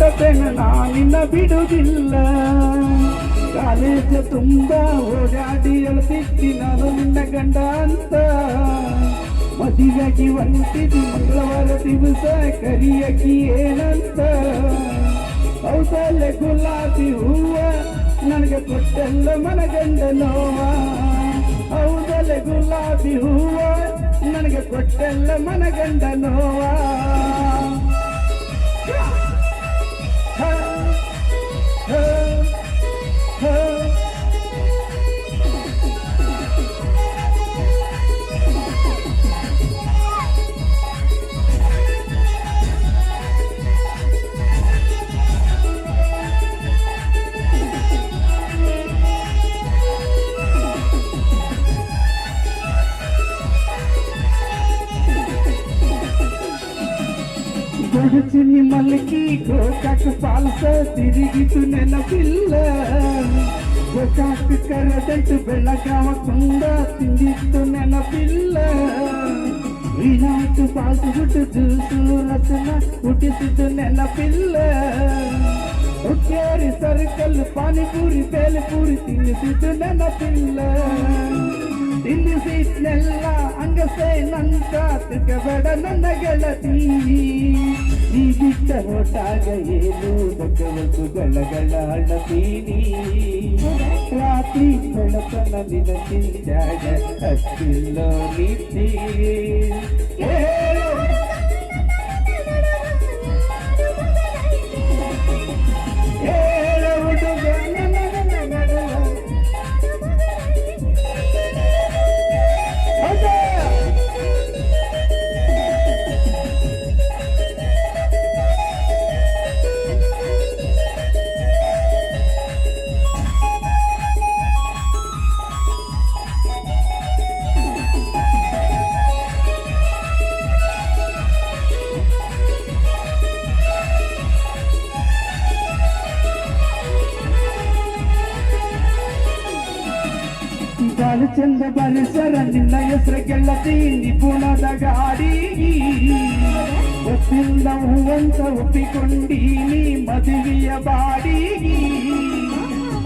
ಮುಟ್ಟತೇನ ನಾನಿನ್ನ ಬಿಡುವುದಿಲ್ಲ. ಕಾಲೇಜ ತುಂಬ ಓಡಾಡಿ ಅಳತಿದ್ದಿ ನಾನು ನಿನ್ನ ಗಂಡ ಅಂತ. ಮದುವೆಗೆ ಹೊಂಟಿದಿ ಮಂಗಳವಾರ ದಿವಸ ಕರಿಯಕಿ ಏನಂತ. ಹೌದಲ್ಲೇ ಗುಲಾಬಿ ಹೂವ ನನಗೆ ಕೊಟ್ಟೆಲ್ಲ ಮನಗಂಡ ನೋವ. ಹೌದಲ್ಲೇ ಗುಲಾಬಿ ಹೂವ ನನಗೆ ಕೊಟ್ಟೆಲ್ಲ ಮನಗಂಡ ನೋವ. గొడుచుని మల్లికి గోకాకు పాల్స తిరిగితు నెనపిల్ల. గోకాకు కరదంటు ಬೆಳಗಾವకుండా ತಿಂದಿತ್ತು ನೆನಪಿಲ್ಲ. ವಿನಾಟು ಪಾಲ್ಸು ಬಿಟ್ಟು ಜ್ಯೂಸು ರಸನ ಹುಟ್ಟಿಸಿದ್ದು ನೆನಪಿಲ್ಲ. ಹುಕ್ಕೇರಿ ಸರ್ಕಲ್ ಪಾನಿಪೂರಿ ಬೇಲೆಪೂರಿ ತಿನ್ನಿಸಿದ್ದು ನೆನಪಿಲ್ಲ. ತಿನ್ನಿಸಿದ್ನೆಲ್ಲ ಅಂಗಸೇನಂತ ತಿರ್ಗಬೇಡ ನನ್ನ ಗೆಳತಿ. ನೀ ಬಿಟ್ಟ ಹೊಟ್ಟಾಗ ಏನು ಬಗ್ಗವತ್ತು ಗಳಗಳ ಅಳತೀನಿ. ರಾತ್ರಿ ಬೆಳಕನ ನಿನ್ನ ಚಿಂತ್ಯಾಗ ಅಷ್ಟಿಲ್ಲೋ ನೀತಿ. ಚಂದ ಪರಿಸರ ನಿನ್ನ ಹೆಸರು ಗೆಳತಿ ನಿಪುಣದ ಗಾಡಿ. ಗೊತ್ತಿಲ್ಲ ಹೂವಂತ ಒಪ್ಪಿಕೊಂಡೀನಿ ಮದುವೆಯ ಬಾಡಿ.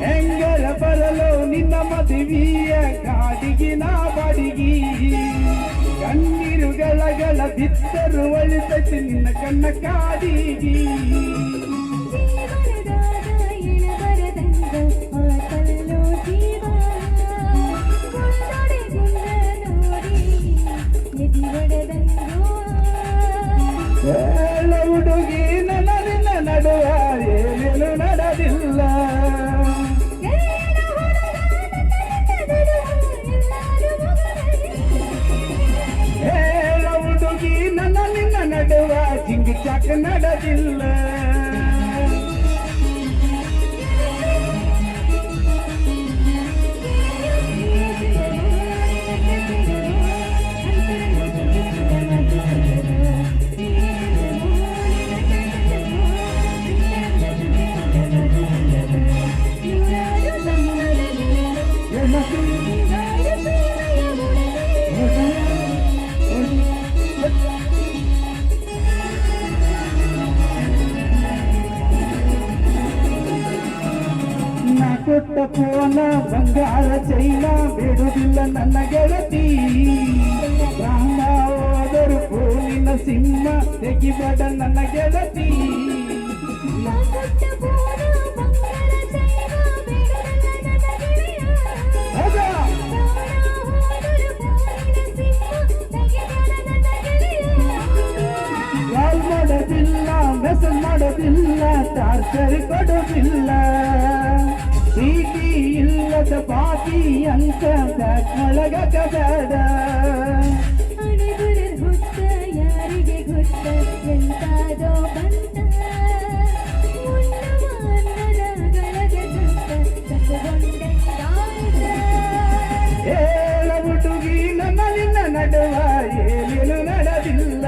ಹೆಂಗರ ಬರಲು ನಿನ್ನ ಮದುವೆಯ ಗಾಡಿಗಿನ ಬಾಡಿಗಿ. ಕಣ್ಣೀರುಗಳ ಬಿತ್ತರು ಒಳಿತೈತಿ ನಿನ್ನ ಕಣ್ಣ ಕಾಡಿಗಿ. ಹುಡುಗಿ ನನ್ನ ನಿನ್ನ ನಡುವ ಏನೇನು ನಡೆದಿಲ್ಲ. ಹೇಳ ಹುಡುಗಿ ನನ್ನ ನಿನ್ನ ನಡುವ ಜಿಂಗಿ ಚಾಕ ನಡೆದಿಲ್ಲ. ಕೊಟ್ಟ ಪೋನ ಬಂಗಾರ ಚೈನ ಬಿಡುವುದಿಲ್ಲ ನನ್ನ ಗೆಳತಿ. ಪ್ರಾಣ ಹೋದರು ಪೋಲಿನ ಸಿಂಹ ತೆಗಿಬೇಡ ನನ್ನ ಗೆಳತಿ. ಕಾಲ್ ಮಾಡೋದಿಲ್ಲ ಮೆಸೇಜ್ ಮಾಡೋದಿಲ್ಲ ಟಾರ್ಚರ್ ಕೊಡೋದಿಲ್ಲ. ಪ್ರೀತಿ ಇಲ್ಲದ ಬಾಕಿ ಅಂತ ಒಳಗಬೇಡ. ಹುತ್ತ ಯಾರಿಗೆ ಗೊತ್ತ ಎಂತಾದೋ ಬಂತ. ಹೇಳ ಹುಡುಗಿ ನನ್ನ ನಿನ್ನ ನಡುವ ಏನೇನು ನಡೆದಿಲ್ಲ.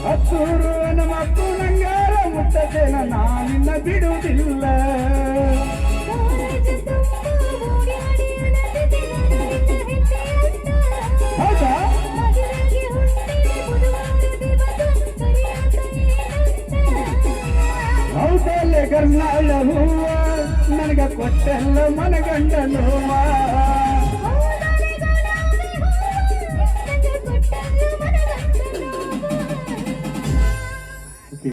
ಹತ್ತೂರು ನಮ್ಮಪ್ಪು ನಂಗಾರ ಮುಟ್ಟತೇನ ನಾನಿನ್ನ ಬಿಡುವುದಿಲ್ಲ. ಹೌದಾ ಶೇಖರ್ ನಾಳ ಹೂವ ನನಗ ಕೊಟ್ಟೆಲ್ಲ ಮನಗಂಡ ನೋವ